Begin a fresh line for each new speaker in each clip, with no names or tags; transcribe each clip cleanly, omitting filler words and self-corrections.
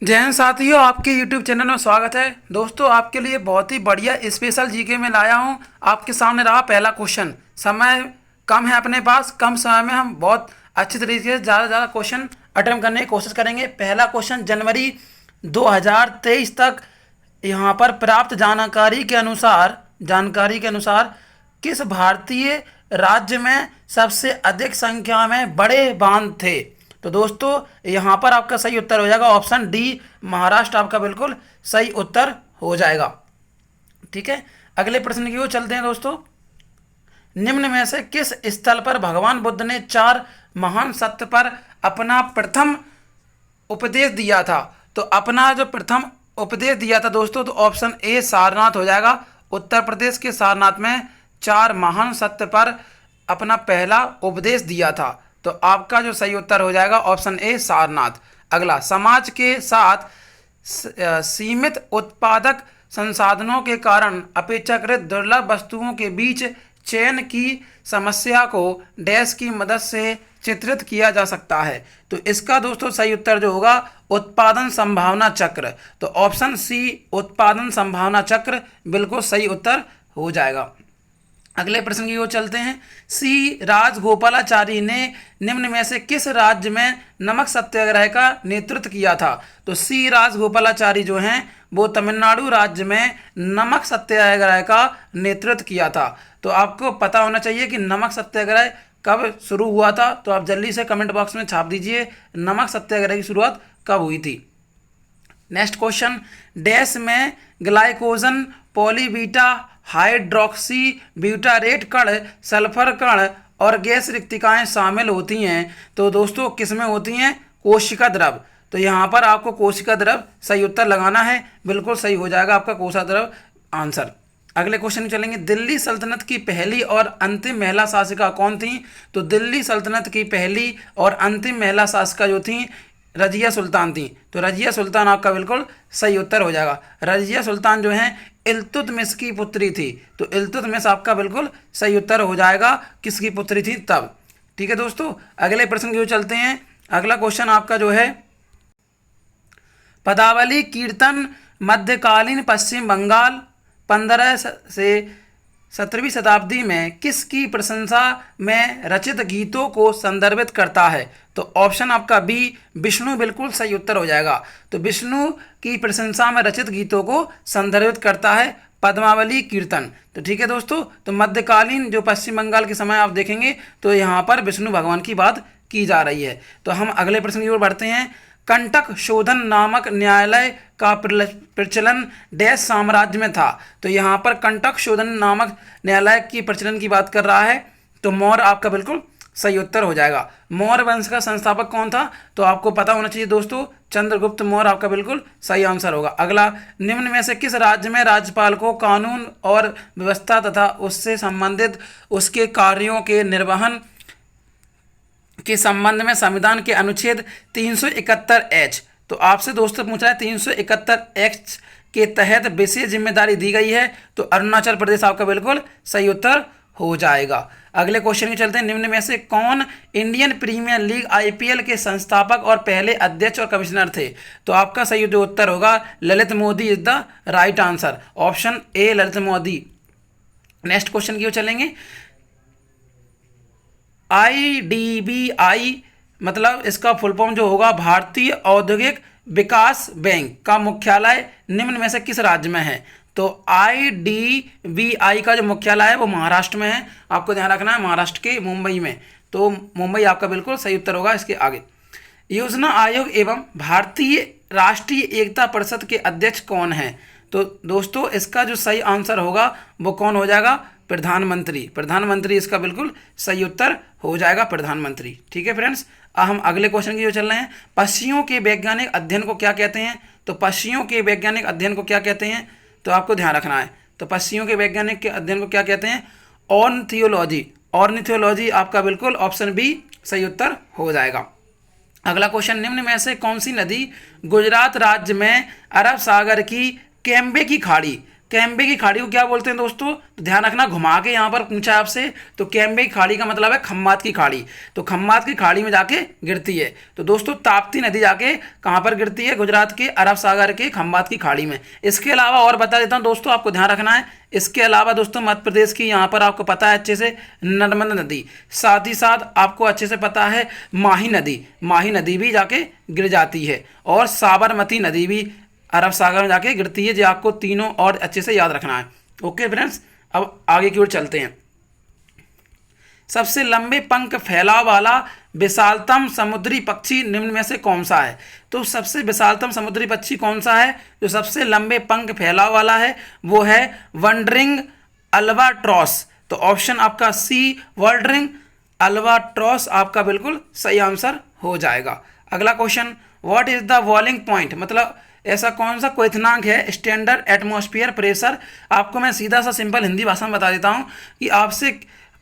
जय हिंद साथियों, आपके YouTube चैनल में स्वागत है। दोस्तों, आपके लिए बहुत ही बढ़िया स्पेशल जीके में लाया हूं। आपके सामने रहा पहला क्वेश्चन। समय कम है अपने पास, कम समय में हम बहुत अच्छी तरीके से ज़्यादा से ज़्यादा क्वेश्चन अटेम्प्ट करने की कोशिश करेंगे। पहला क्वेश्चन, जनवरी 2023 तक यहाँ पर प्राप्त जानकारी के अनुसार किस भारतीय राज्य में सबसे अधिक संख्या में बड़े बांध थे? तो दोस्तों, यहाँ पर आपका सही उत्तर हो जाएगा ऑप्शन डी, महाराष्ट्र आपका बिल्कुल सही उत्तर हो जाएगा। ठीक है, अगले प्रश्न की ओर चलते हैं दोस्तों। निम्न में से किस स्थल पर भगवान बुद्ध ने 4 महान सत्य पर अपना प्रथम उपदेश दिया था? तो अपना जो प्रथम उपदेश दिया था दोस्तों, तो ऑप्शन ए सारनाथ हो जाएगा। उत्तर प्रदेश के सारनाथ में 4 महान सत्य पर अपना पहला उपदेश दिया था। तो आपका जो सही उत्तर हो जाएगा ऑप्शन ए सारनाथ। अगला, समाज के साथ सीमित उत्पादक संसाधनों के कारण अपेक्षाकृत दुर्लभ वस्तुओं के बीच चयन की समस्या को डैश की मदद से चित्रित किया जा सकता है? तो इसका दोस्तों सही उत्तर जो होगा उत्पादन संभावना चक्र। तो ऑप्शन सी उत्पादन संभावना चक्र बिल्कुल सही उत्तर हो जाएगा। अगले प्रश्न की ओर चलते हैं। सी राजगोपालाचारी ने निम्न में से किस राज्य में नमक सत्याग्रह का नेतृत्व किया था? तो सी राजगोपालाचारी जो हैं वो तमिलनाडु राज्य में नमक सत्याग्रह का नेतृत्व किया था। तो आपको पता होना चाहिए कि नमक सत्याग्रह कब शुरू हुआ था। तो आप जल्दी से कमेंट बॉक्स में छाप दीजिए नमक सत्याग्रह की शुरुआत कब हुई थी। नेक्स्ट क्वेश्चन, डैश में ग्लाइकोजन पॉलीबीटा हाइड्रोक्सी ब्यूटारेट कण, सल्फर कण और गैस रिक्तिकाएं शामिल होती हैं? तो दोस्तों किसमें होती हैं? कोशिका द्रव। तो यहाँ पर आपको कोशिका द्रव सही उत्तर लगाना है, बिल्कुल सही हो जाएगा आपका कोशिका द्रव आंसर। अगले क्वेश्चन में चलेंगे। दिल्ली सल्तनत की पहली और अंतिम महिला शासिका कौन थी? तो दिल्ली सल्तनत की पहली और अंतिम महिला शासिका जो थी रजिया सुल्तान थी। तो रजिया सुल्तान आपका बिल्कुल सही उत्तर हो जाएगा। रजिया सुल्तान जो है इल्तुतमिश की पुत्री थी। तो इल्तुतमिश आपका बिल्कुल सही उत्तर हो जाएगा। किसकी पुत्री थी तब? ठीक है दोस्तों, अगले प्रश्न की ओर चलते हैं। अगला क्वेश्चन आपका जो है, पदावली कीर्तन मध्यकालीन पश्चिम बंगाल 15 से 17वीं शताब्दी में किसकी प्रशंसा में रचित गीतों को संदर्भित करता है? तो ऑप्शन आपका बी विष्णु बिल्कुल सही उत्तर हो जाएगा। तो विष्णु की प्रशंसा में रचित गीतों को संदर्भित करता है पद्मावली कीर्तन। तो ठीक है दोस्तों, तो मध्यकालीन जो पश्चिम बंगाल के समय आप देखेंगे तो यहाँ पर विष्णु भगवान की बात की जा रही है। तो हम अगले प्रश्न की ओर बढ़ते हैं। कंटक शोधन नामक न्यायालय का प्रचलन डैश साम्राज्य में था? तो यहाँ पर कंटक शोधन नामक न्यायालय की प्रचलन की बात कर रहा है। तो मौर्य आपका बिल्कुल सही उत्तर हो जाएगा। मौर्य वंश का संस्थापक कौन था? तो आपको पता होना चाहिए दोस्तों चंद्रगुप्त मौर्य आपका बिल्कुल सही आंसर होगा। अगला, निम्न में से किस राज्य में राज्यपाल को कानून और व्यवस्था तथा उससे संबंधित उसके कार्यों के निर्वहन के संबंध में संविधान के अनुच्छेद 371 H, तो आपसे दोस्तों पूछ रहा है 371 H के तहत विशेष जिम्मेदारी दी गई है? तो अरुणाचल प्रदेश आपका बिल्कुल सही उत्तर हो जाएगा। अगले क्वेश्चन में चलते हैं। निम्न में से कौन इंडियन प्रीमियर लीग IPL के संस्थापक और पहले अध्यक्ष और कमिश्नर थे? तो आपका सही जो उत्तर होगा Lalit Modi is the right answer, option A Lalit Modi. Next question की ओर चलेंगे। IDBI मतलब इसका फुल फॉर्म जो होगा भारतीय औद्योगिक विकास बैंक का मुख्यालय निम्न में से किस राज्य में है? तो IDBI का जो मुख्यालय है वो महाराष्ट्र में है। आपको ध्यान रखना है महाराष्ट्र के मुंबई में। तो मुंबई आपका बिल्कुल सही उत्तर होगा। इसके आगे, योजना आयोग एवं भारतीय राष्ट्रीय एकता परिषद के अध्यक्ष कौन है? तो दोस्तों इसका जो सही आंसर होगा वो कौन हो जाएगा? प्रधानमंत्री। प्रधानमंत्री इसका बिल्कुल सही उत्तर हो जाएगा, प्रधानमंत्री। ठीक है फ्रेंड्स, अब हम अगले क्वेश्चन की ओर चल रहे हैं। पक्षियों के वैज्ञानिक अध्ययन को क्या कहते हैं? तो पक्षियों के वैज्ञानिक अध्ययन को क्या कहते हैं? तो आपको ध्यान रखना है। तो पक्षियों के वैज्ञानिक के अध्ययन को क्या कहते हैं? ऑर्निथोलॉजी। ऑर्निथोलॉजी आपका बिल्कुल ऑप्शन बी सही उत्तर हो जाएगा। अगला क्वेश्चन, निम्न में से कौन सी नदी गुजरात राज्य में अरब सागर की केम्बे की खाड़ी कैम्बे की खाड़ी को क्या बोलते हैं दोस्तों? तो ध्यान रखना, घुमा के यहाँ पर पूछा है आपसे, तो कैम्बे की खाड़ी का मतलब है खम्मात की खाड़ी। तो खम्मात की खाड़ी में जाके गिरती है। तो दोस्तों ताप्ती नदी जाके कहाँ पर गिरती है? गुजरात के अरब सागर के खम्मात की खाड़ी में। इसके अलावा और बता देता हूँ दोस्तों, आपको ध्यान रखना है, इसके अलावा दोस्तों मध्य प्रदेश की यहाँ पर आपको पता है अच्छे से नर्मदा नदी, साथ ही साथ आपको अच्छे से पता है माही नदी भी जाके गिर जाती है, और साबरमती नदी भी अरब सागर में जाके गिरती है। जो आपको तीनों और अच्छे से याद रखना है। ओके फ्रेंड्स, अब आगे की ओर चलते हैं। सबसे लंबे पंख फैलाव वाला विशालतम समुद्री पक्षी निम्न में से कौन सा है? तो सबसे विशालतम समुद्री पक्षी कौन सा है जो सबसे लंबे पंख फैलाव वाला है? वो है वंडरिंग अल्बाट्रॉस। तो ऑप्शन आपका सी वंडरिंग अल्बाट्रॉस आपका बिल्कुल सही आंसर हो जाएगा। अगला question, what is the boiling point, मतलब ऐसा कौन सा क्वथनांक है स्टैंडर्ड एटमॉस्फेयर प्रेशर? आपको मैं सीधा सा सिंपल हिंदी भाषा में बता देता हूँ कि आपसे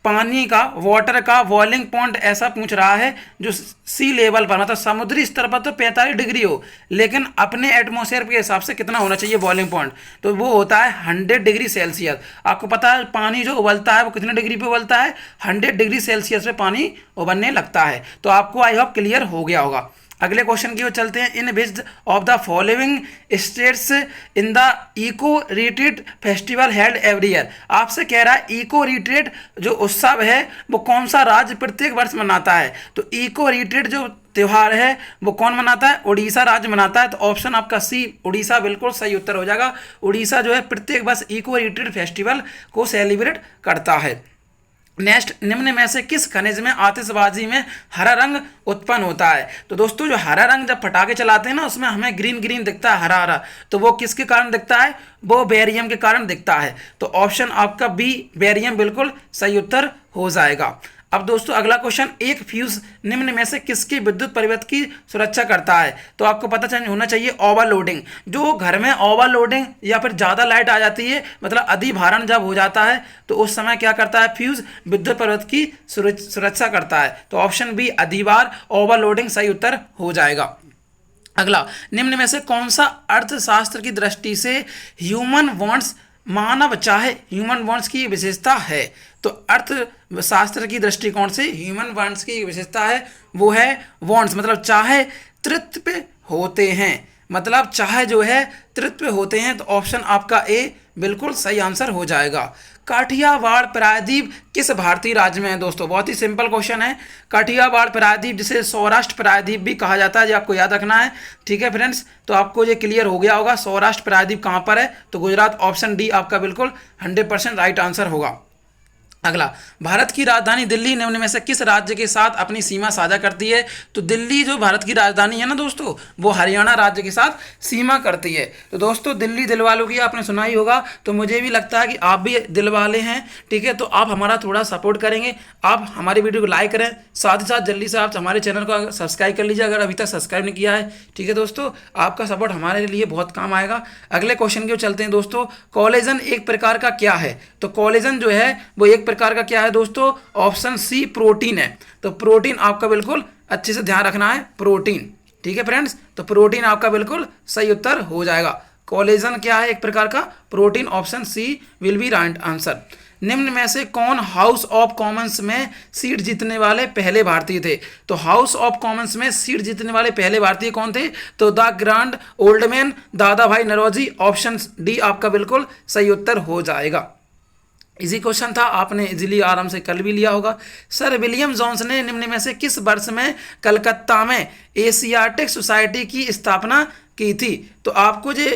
पानी का, वाटर का बॉइलिंग पॉइंट ऐसा पूछ रहा है जो सी लेवल पर, मतलब समुद्री स्तर पर तो 45 डिग्री हो, लेकिन अपने एटमॉस्फेयर के हिसाब से कितना होना चाहिए बॉइलिंग पॉइंट? तो वो होता है 100 डिग्री सेल्सियस। आपको पता है पानी जो उबलता है वो कितने डिग्री पे उबलता है? 100 डिग्री सेल्सियस पे पानी उबलने लगता है। तो आपको आई होप क्लियर हो गया होगा। अगले क्वेश्चन की ओर चलते हैं। In which of the following states in the eco retreat festival held every year? आपसे कह रहा है इको रिट्रीट जो उत्सव है वो कौन सा राज्य प्रत्येक वर्ष मनाता है? तो इको रिट्रीट जो त्यौहार है वो कौन मनाता है? उड़ीसा राज्य मनाता है। तो ऑप्शन आपका सी उड़ीसा बिल्कुल सही उत्तर हो जाएगा। उड़ीसा जो है प्रत्येक वर्ष इको रिट्रीट फेस्टिवल को सेलिब्रेट करता है। नेक्स्ट, निम्न में से किस खनिज में आतिशबाजी में हरा रंग उत्पन्न होता है? तो दोस्तों जो हरा रंग जब पटाखे चलाते हैं ना उसमें हमें ग्रीन ग्रीन दिखता है, हरा हरा, तो वो किसके कारण दिखता है? वो बेरियम के कारण दिखता है। तो ऑप्शन आपका बी बेरियम बिल्कुल सही उत्तर हो जाएगा। अब दोस्तों अगला क्वेश्चन, एक फ्यूज निम्न में से किसकी विद्युत परिवर्तन की सुरक्षा करता है? तो आपको पता चल होना चाहिए ओवरलोडिंग। जो घर में ओवरलोडिंग या फिर ज़्यादा लाइट आ जाती है, मतलब अधिभारण जब हो जाता है, तो उस समय क्या करता है फ्यूज? विद्युत परिवर्तन की सुरक्षा करता है। तो ऑप्शन बी अधिभार ओवरलोडिंग सही उत्तर हो जाएगा। अगला, निम्न में से कौन सा अर्थशास्त्र की दृष्टि से ह्यूमन वांट्स मानव चाहे ह्यूमन वांट्स की विशेषता है? तो अर्थशास्त्र की दृष्टिकोण से ह्यूमन वांट्स की विशेषता है वो है वांट्स, मतलब चाहे तृप्त होते हैं, मतलब चाहे जो है तृप्त होते हैं। तो ऑप्शन आपका ए बिल्कुल सही आंसर हो जाएगा। काठियावाड़ प्रायद्वीप किस भारतीय राज्य में है? दोस्तों बहुत ही सिंपल क्वेश्चन है। काठियावाड़ प्रायद्वीप जिसे सौराष्ट्र प्रायद्वीप भी कहा जाता है, ये आपको याद रखना है। ठीक है फ्रेंड्स, तो आपको ये क्लियर हो गया होगा सौराष्ट्र प्रायद्वीप कहाँ पर है? तो गुजरात। ऑप्शन डी आपका बिल्कुल 100% राइट आंसर होगा। अगला, भारत की राजधानी दिल्ली निम्न में से किस राज्य के साथ अपनी सीमा साझा करती है? तो दिल्ली जो भारत की राजधानी है ना दोस्तों, वो हरियाणा राज्य के साथ सीमा करती है। तो दोस्तों दिल्ली दिल वालों की आपने सुना ही होगा, तो मुझे भी लगता है कि आप भी दिल वाले हैं। ठीक है, तो आप हमारा थोड़ा सपोर्ट करेंगे, आप हमारी वीडियो को लाइक करें, साथ ही साथ जल्दी से आप हमारे चैनल को सब्सक्राइब कर लीजिए अगर अभी तक सब्सक्राइब नहीं किया है। ठीक है दोस्तों, आपका सपोर्ट हमारे लिए बहुत काम आएगा। अगले क्वेश्चन की ओर चलते हैं दोस्तों। कोलेजन एक प्रकार का क्या है? तो कोलेजन जो है वो एक प्रकार का क्या है दोस्तों? ऑप्शन सी प्रोटीन है। तो प्रोटीन आपका बिल्कुल अच्छे से ध्यान रखना है, प्रोटीन। ठीक है फ्रेंड्स, तो प्रोटीन आपका बिल्कुल सही उत्तर हो जाएगा। कोलेजन क्या है? एक प्रकार का protein. Option C will be right answer. निम्न में से कौन हाउस ऑफ कॉमन्स में सीट जीतने वाले पहले भारतीय थे? तो हाउस ऑफ कॉमन्स में सीट जीतने वाले पहले भारतीय कौन थे? तो द ग्रैंड ओल्ड मैन दादा भाई नौरोजी। ऑप्शन डी आपका बिल्कुल सही उत्तर हो जाएगा। इजी क्वेश्चन था, आपने इजीली आराम से कर भी लिया होगा। सर विलियम जोन्स ने निम्न में से किस वर्ष में कलकत्ता में एशियाटिक सोसाइटी की स्थापना की थी? तो आपको जो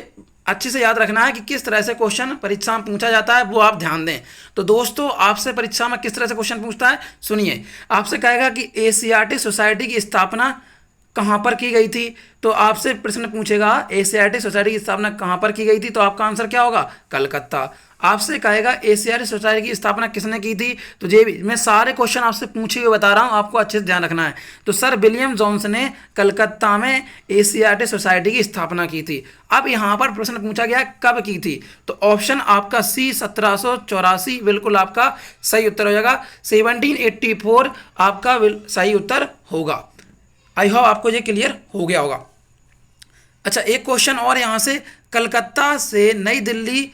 अच्छे से याद रखना है कि किस तरह से क्वेश्चन परीक्षा में पूछा जाता है, वो आप ध्यान दें। तो दोस्तों आपसे परीक्षा में किस तरह से क्वेश्चन पूछता है, सुनिए। आपसे कहेगा कि एशियाटिक सोसाइटी की स्थापना कहाँ पर की गई थी? तो आपसे प्रश्न पूछेगा एशियाटिक सोसाइटी की स्थापना कहाँ पर की गई थी, तो आपका आंसर क्या होगा? कलकत्ता। आपसे कहेगा एशियाटिक सोसाइटी की स्थापना किसने की थी? तो ये भी मैं सारे क्वेश्चन आपसे पूछे हुए बता रहा हूँ, आपको अच्छे से ध्यान रखना है। तो सर विलियम जोन्स ने कलकत्ता में एशियाटिक सोसाइटी की स्थापना की थी। अब यहाँ पर प्रश्न पूछा गया कब की थी? तो ऑप्शन आपका सी 1784 बिल्कुल आपका सही उत्तर हो जाएगा। 1784 आपका सही उत्तर होगा। आई होप आपको ये क्लियर हो गया होगा। अच्छा, एक क्वेश्चन और यहाँ से, कलकत्ता से नई दिल्ली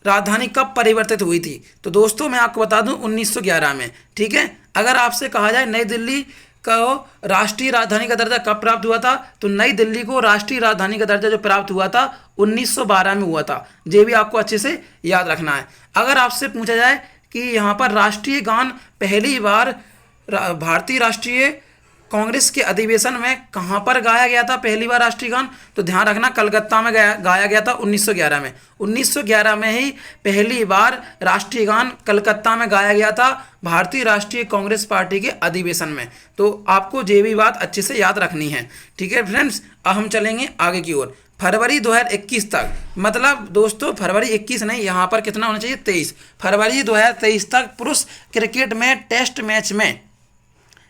राजधानी कब परिवर्तित हुई थी? तो दोस्तों मैं आपको बता दूं 1911 में। ठीक है, अगर आपसे कहा जाए नई दिल्ली को राष्ट्रीय राजधानी का दर्जा कब प्राप्त हुआ था, तो नई दिल्ली को राष्ट्रीय राजधानी का दर्जा जो प्राप्त हुआ था 1912 में हुआ था। ये भी आपको अच्छे से याद रखना है। अगर आपसे पूछा जाए कि यहाँ पर राष्ट्रीय गान पहली बार भारतीय राष्ट्रीय कांग्रेस के अधिवेशन में कहाँ पर गाया गया था पहली बार राष्ट्रीय गान, तो ध्यान रखना कलकत्ता में गाया गया था 1911 में। 1911 में ही पहली बार राष्ट्रीय गान कलकत्ता में गाया गया था भारतीय राष्ट्रीय कांग्रेस पार्टी के अधिवेशन में। तो आपको ये भी बात अच्छे से याद रखनी है। ठीक है फ्रेंड्स, अब हम चलेंगे आगे की ओर। फरवरी 2021 तक, मतलब दोस्तों फरवरी 21 नहीं, यहाँ पर कितना होना चाहिए 23, फरवरी 2023 तक पुरुष क्रिकेट में टेस्ट मैच में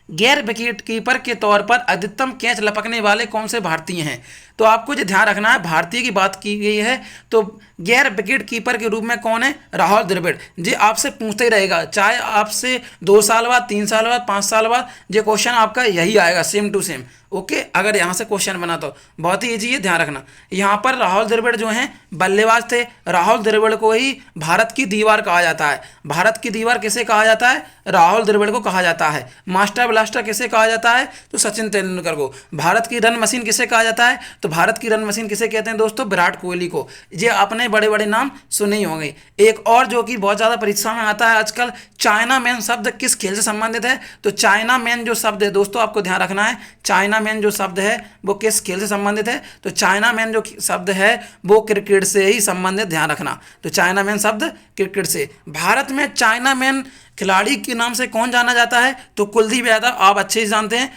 गैर विकेट कीपर के तौर पर अधिकतम कैच लपकने वाले कौन से भारतीय हैं? तो आपको जो ध्यान रखना है, भारतीय की बात की गई है तो गैर विकेट कीपर के रूप में कौन है? राहुल द्रविड़। जी आपसे पूछते ही रहेगा, चाहे आपसे 2 साल बाद, 3 साल बाद, 5 साल बाद, ये क्वेश्चन आपका यही आएगा सेम टू सेम। ओके, अगर यहाँ से क्वेश्चन बना तो बहुत ही ईजी है, ध्यान रखना। यहाँ पर राहुल द्रविड़ जो हैं बल्लेबाज थे। राहुल द्रविड़ को ही भारत की दीवार कहा जाता है। भारत की दीवार किसे कहा जाता है? राहुल द्रविड़ को कहा जाता है। मास्टर ब्लास्टर किसे कहा जाता है? तो सचिन तेंदुलकर को। भारत की रन मशीन किसे कहा जाता है? तो भारत की रन मशीन किसे कहते हैं दोस्तों? विराट कोहली को। ये आपने बड़े बड़े नाम सुने ही होंगे। एक और जो कि बहुत ज़्यादा परीक्षा में आता है आजकल, चाइना मैन शब्द किस खेल से संबंधित है? तो चाइना मैन जो शब्द है दोस्तों आपको ध्यान रखना है, चाइना मैन जो शब्द है वो किस खेल से संबंधित है? तो चाइना मैन जो शब्द है वो क्रिकेट से ही संबंधित, ध्यान रखना। तो चाइना मैन शब्द क्रिकेट से। भारत में चाइना मैन खिलाड़ी के नाम से कौन जाना जाता है? तो कुलदीप यादव, आप अच्छे से जानते हैं।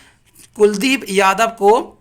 कुलदीप यादव को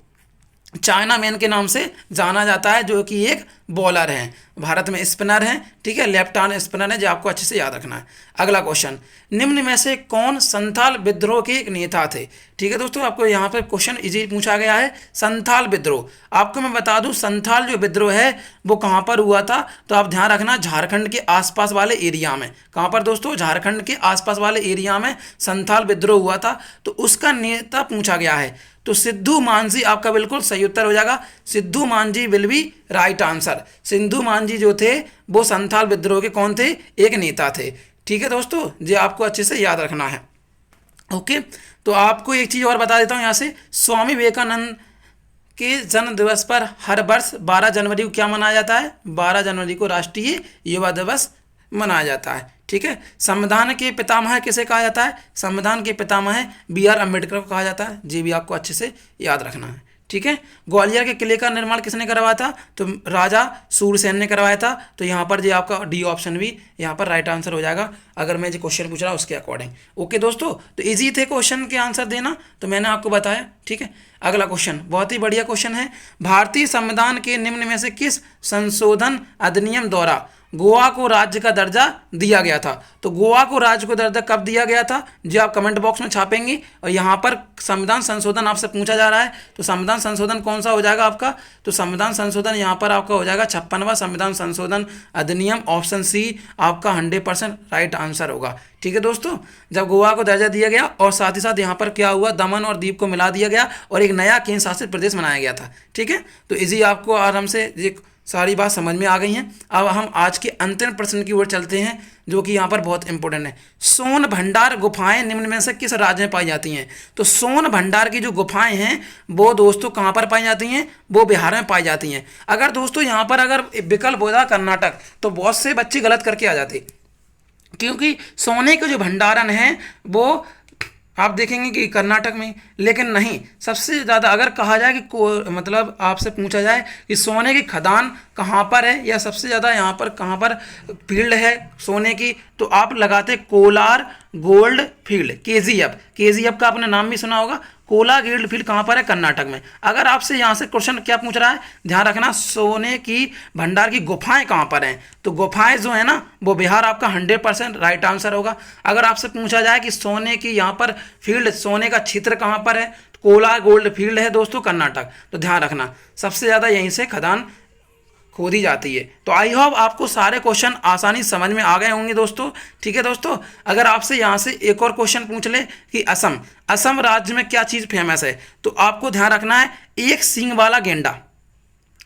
चाइना मैन के नाम से जाना जाता है, जो कि एक बॉलर हैं, भारत में स्पिनर हैं। ठीक है, लेफ्ट आर्म स्पिनर है, जो आपको अच्छे से याद रखना है। अगला क्वेश्चन, निम्न में से कौन संथाल विद्रोह के एक नेता थे? ठीक है दोस्तों, आपको यहाँ पर क्वेश्चन इजी पूछा गया है, संथाल विद्रोह। आपको मैं बता दूं संथाल जो विद्रोह है वो कहाँ पर हुआ था? तो आप ध्यान रखना, झारखंड के आसपास वाले एरिया में। कहाँ पर दोस्तों? झारखंड के आसपास वाले एरिया में संथाल विद्रोह हुआ था। तो उसका नेता पूछा गया है, तो सिद्धू मांझी आपका बिल्कुल सही उत्तर हो जाएगा। Sidhu Manjhi will be right answer. Sidhu Manjhi जो थे वो संथाल विद्रोह के कौन थे? एक नेता थे। ठीक है दोस्तों, ये आपको अच्छे से याद रखना है। ओके, तो आपको एक चीज़ और बता देता हूँ यहाँ से, स्वामी विवेकानंद के जन्म दिवस पर हर वर्ष 12 जनवरी को क्या मनाया जाता है? 12 जनवरी को राष्ट्रीय युवा दिवस मनाया जाता है। ठीक है, संविधान के पितामह किसे कहा जाता है? संविधान के पितामह BR अम्बेडकर को कहा जाता है। ये भी आपको अच्छे से याद रखना है। ठीक है, ग्वालियर के किले का निर्माण किसने करवाया था? तो राजा सूरसेन ने करवाया था। तो यहाँ पर जो आपका डी ऑप्शन भी यहाँ पर राइट आंसर हो जाएगा, अगर मैं जो क्वेश्चन पूछ रहा हूँ उसके अकॉर्डिंग। ओके दोस्तों, तो इजी थे क्वेश्चन के आंसर देना, तो मैंने आपको बताया। ठीक है, अगला क्वेश्चन बहुत ही बढ़िया क्वेश्चन है। भारतीय संविधान के निम्न में से किस संशोधन अधिनियम द्वारा गोवा को राज्य का दर्जा दिया गया था? तो गोवा को राज्य को दर्जा कब दिया गया था, जो आप कमेंट बॉक्स में छापेंगे। और यहाँ पर संविधान संशोधन आपसे पूछा जा रहा है, तो संविधान संशोधन कौन सा हो जाएगा आपका? तो संविधान संशोधन यहाँ पर आपका हो जाएगा 56वां संविधान संशोधन अधिनियम, ऑप्शन सी आपका 100% राइट आंसर होगा। ठीक है दोस्तों, जब गोवा को दर्जा दिया गया और साथ ही साथ यहाँ पर क्या हुआ, दमन और दीव को मिला दिया गया और एक नया केंद्र शासित प्रदेश बनाया गया था। ठीक है, तो इजी आपको आराम से ये सारी बात समझ में आ गई हैं। अब हम आज के अंतिम प्रश्न की ओर चलते हैं, जो कि यहाँ पर बहुत इंपॉर्टेंट है। सोन भंडार गुफाएं निम्न में से किस राज्य में पाई जाती हैं? तो सोन भंडार की जो गुफाएं हैं वो दोस्तों कहाँ पर पाई जाती हैं? वो बिहार में पाई जाती हैं। अगर दोस्तों यहाँ पर अगर विकल्प होता कर्नाटक, तो बहुत से बच्चे गलत करके आ जाते, क्योंकि सोने के जो भंडारण है वो आप देखेंगे कि कर्नाटक में, लेकिन नहीं, सबसे ज़्यादा अगर कहा जाए कि मतलब आपसे पूछा जाए कि सोने की खदान कहाँ पर है या सबसे ज़्यादा यहाँ पर कहाँ पर फील्ड है सोने की, तो आप लगाते कोलार गोल्ड फील्ड, KGF का आपने नाम भी सुना होगा। कोला गोल्ड फील्ड कहाँ पर है? कर्नाटक में। अगर आपसे यहाँ से क्वेश्चन क्या पूछ रहा है, ध्यान रखना, सोने की भंडार की गुफाएं कहाँ पर हैं? तो गुफाएं जो है ना वो बिहार आपका 100% राइट आंसर होगा। अगर आपसे पूछा जाए कि सोने की यहाँ पर फील्ड, सोने का क्षेत्र कहाँ पर है, तो कोला गोल्ड फील्ड है दोस्तों कर्नाटक। तो ध्यान रखना, सबसे ज़्यादा यहीं से खदान खोदी जाती है। तो आई होप आपको सारे क्वेश्चन आसानी समझ में आ गए होंगे दोस्तों। ठीक है दोस्तों, अगर आपसे यहाँ से एक और क्वेश्चन पूछ ले कि असम राज्य में क्या चीज़ फेमस है, तो आपको ध्यान रखना है एक सींग वाला गेंडा।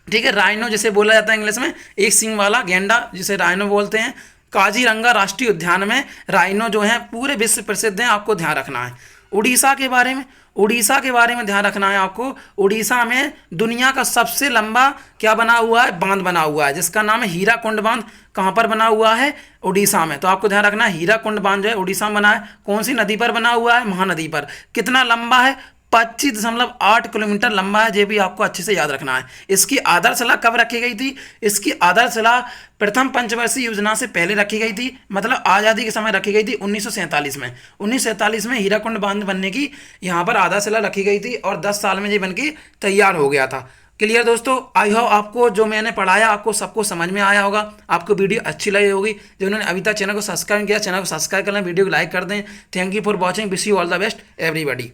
ठीक है। राइनो जिसे बोला जाता है इंग्लिश में, एक सींग वाला गेंडा जिसे राइनो बोलते हैं। काजीरंगा राष्ट्रीय उद्यान में राइनो जो है पूरे विश्व प्रसिद्ध हैं, आपको ध्यान रखना है। उड़ीसा के बारे में, उड़ीसा के बारे में ध्यान रखना है आपको। उड़ीसा में दुनिया का सबसे लंबा क्या बना हुआ है, बांध बना हुआ है, जिसका नाम है हीराकुंड बांध। कहाँ पर बना हुआ है, उड़ीसा में। तो आपको ध्यान रखना है हीराकुंड बांध जो है उड़ीसा में बना है। कौन सी नदी पर बना हुआ है, महानदी पर। कितना लंबा है, 25.8 किलोमीटर लंबा है। ये भी आपको अच्छे से याद रखना है। इसकी आधारशिला कब रखी गई थी, इसकी आधारशिला प्रथम पंचवर्षीय योजना से पहले रखी गई थी, मतलब आज़ादी के समय रखी गई थी 1947 में। 1947 में हीराकुंड बांध बनने की यहाँ पर आधारशिला रखी गई थी और 10 साल में ये बन के तैयार हो गया था। क्लियर दोस्तों, आई होप आपको जो मैंने पढ़ाया आपको सबको समझ में आया होगा, आपको वीडियो अच्छी लगी होगी। जिन्होंने अभी तक चैनल को सब्सक्राइब किया, चैनल को सब्सक्राइब कर लें, वीडियो को लाइक कर दें। Thank you for watching, wish you all the best everybody.